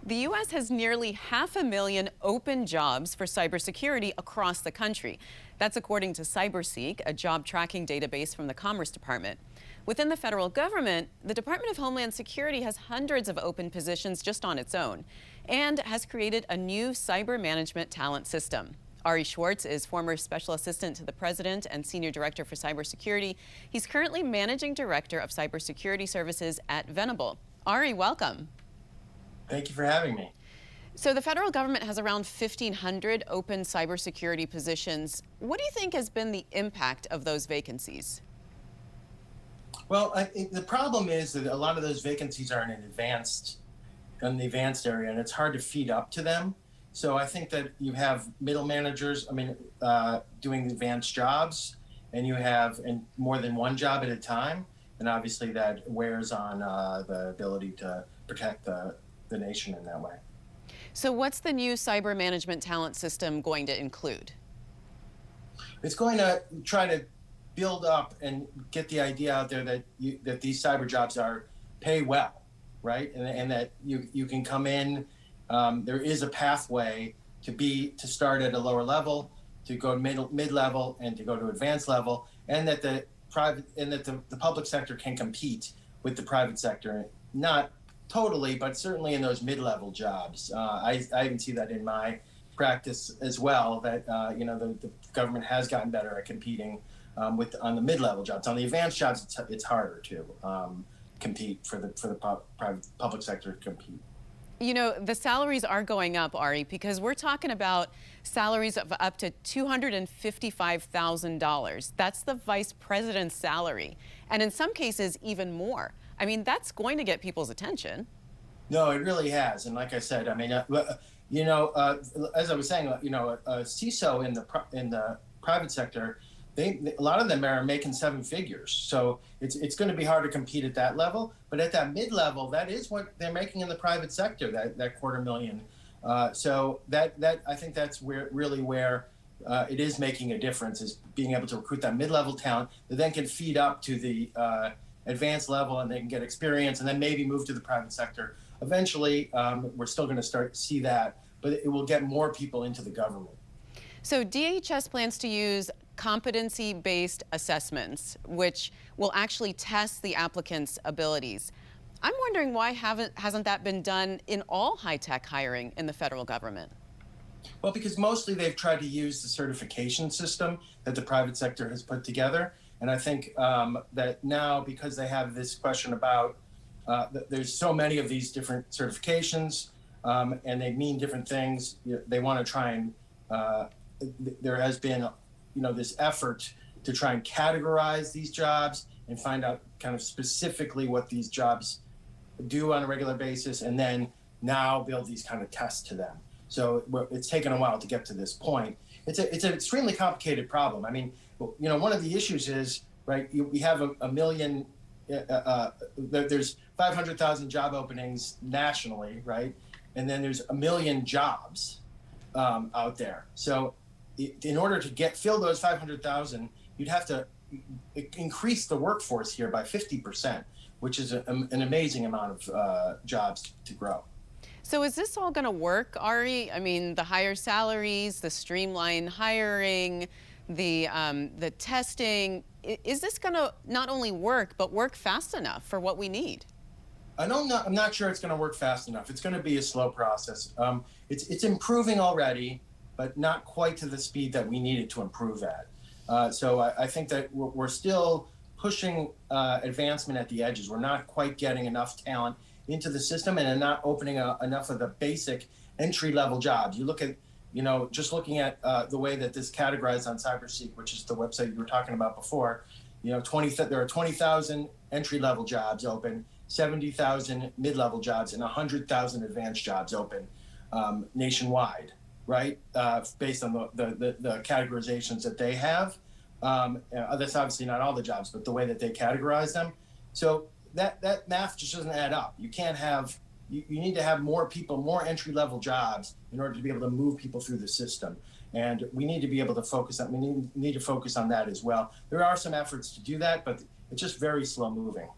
The U.S. has nearly 500,000 open jobs for cybersecurity across the country. That's according to CyberSeek, a job tracking database from the Commerce Department. Within the federal government, the Department of Homeland Security has hundreds of open positions just on its own and has created a new cyber management talent system. Ari Schwartz is former special assistant to the president and senior director for cybersecurity. He's currently managing director of cybersecurity services at Venable. Ari, welcome. Thank you for having me. So the federal government has around 1,500 open cybersecurity positions. What do you think has been the impact of those vacancies? Well, the problem is that a lot of those vacancies are in the advanced area, and it's hard to feed up to them. So I think that you have middle managers, doing advanced jobs, and you have more than one job at a time. And obviously that wears on the ability to protect the nation in that way. So what's the new cyber management talent system going to include? It's going to try to build up and get the idea out there that these cyber jobs pay well, right? And that you can come in. There is a pathway to start at a lower level, to go mid-level, and to go to advanced level, and that the public sector can compete with the private sector, not totally, but certainly in those mid-level jobs. I even see that in my practice as well, that the government has gotten better at competing on the mid-level jobs. On the advanced jobs, it's harder to compete for the public sector to compete. You know, the salaries are going up, Ari, because we're talking about salaries of up to $255,000. That's the vice president's salary. And in some cases, even more. I mean, that's going to get people's attention. No, it really has. And like I said, as I was saying, a CISO in the private sector, a lot of them are making seven figures. So it's going to be hard to compete at that level. But at that mid-level, that is what they're making in the private sector, that $250,000. So that I think that's where it is making a difference, is being able to recruit that mid-level talent that then can feed up to the advanced level, and they can get experience and then maybe move to the private sector. Eventually, we're still going to start to see that, but it will get more people into the government. So DHS plans to use competency-based assessments, which will actually test the applicant's abilities. I'm wondering why hasn't that been done in all high-tech hiring in the federal government? Well, because mostly they've tried to use the certification system that the private sector has put together. And I think that now, because they have this question about there's so many of these different certifications and they mean different things, they want to try and there has been this effort to try and categorize these jobs and find out kind of specifically what these jobs do on a regular basis, and then now build these kind of tests to them. So it's taken a while to get to this point. It's an extremely complicated problem. I mean, one of the issues is, right, we have a million, there's 500,000 job openings nationally, right? And then there's 1 million jobs out there. So in order to fill those 500,000, you'd have to increase the workforce here by 50%, which is an amazing amount of jobs to grow. So is this all going to work, Ari? I mean, the higher salaries, the streamlined hiring, the testing, is this going to not only work, but work fast enough for what we need? I'm not sure it's going to work fast enough. It's going to be a slow process. It's improving already, but not quite to the speed that we need it to improve at. So I think that we're still pushing advancement at the edges. We're not quite getting enough talent into the system and not opening enough of the basic entry-level jobs. You look at, just looking at the way that this categorized on CyberSeek, which is the website you were talking about before, there are 20,000 entry-level jobs open, 70,000 mid-level jobs, and 100,000 advanced jobs open nationwide, right? Based on the categorizations that they have. That's obviously not all the jobs, but the way that they categorize them. So that math just doesn't add up. You can't have, you need to have more people, more entry-level jobs in order to be able to move people through the system. And we need to be able to focus on, we need to focus on that as well. There are some efforts to do that, but it's just very slow moving.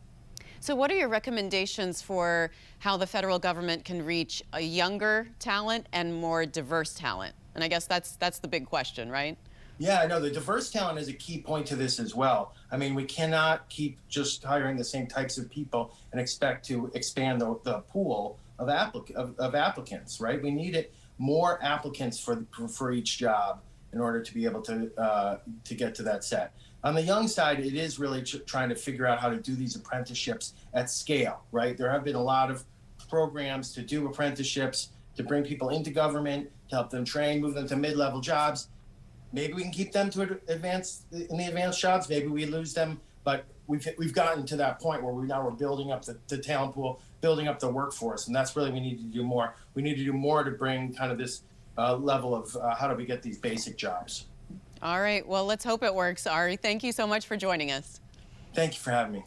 So what are your recommendations for how the federal government can reach a younger talent and more diverse talent? And I guess that's the big question, right? Yeah, I know the diverse talent is a key point to this as well. I mean, we cannot keep just hiring the same types of people and expect to expand the pool of, of applicants, right? We need more applicants for each job in order to be able to get to that set. On the young side, it is really trying to figure out how to do these apprenticeships at scale, right? There have been a lot of programs to do apprenticeships, to bring people into government, to help them train, move them to mid-level jobs. Maybe we can keep them to in the advanced jobs. Maybe we lose them, but we've gotten to that point where we're building up the talent pool, building up the workforce, and that's really we need to do more. We need to do more to bring kind of this level of how do we get these basic jobs. All right, well, let's hope it works, Ari. Thank you so much for joining us. Thank you for having me.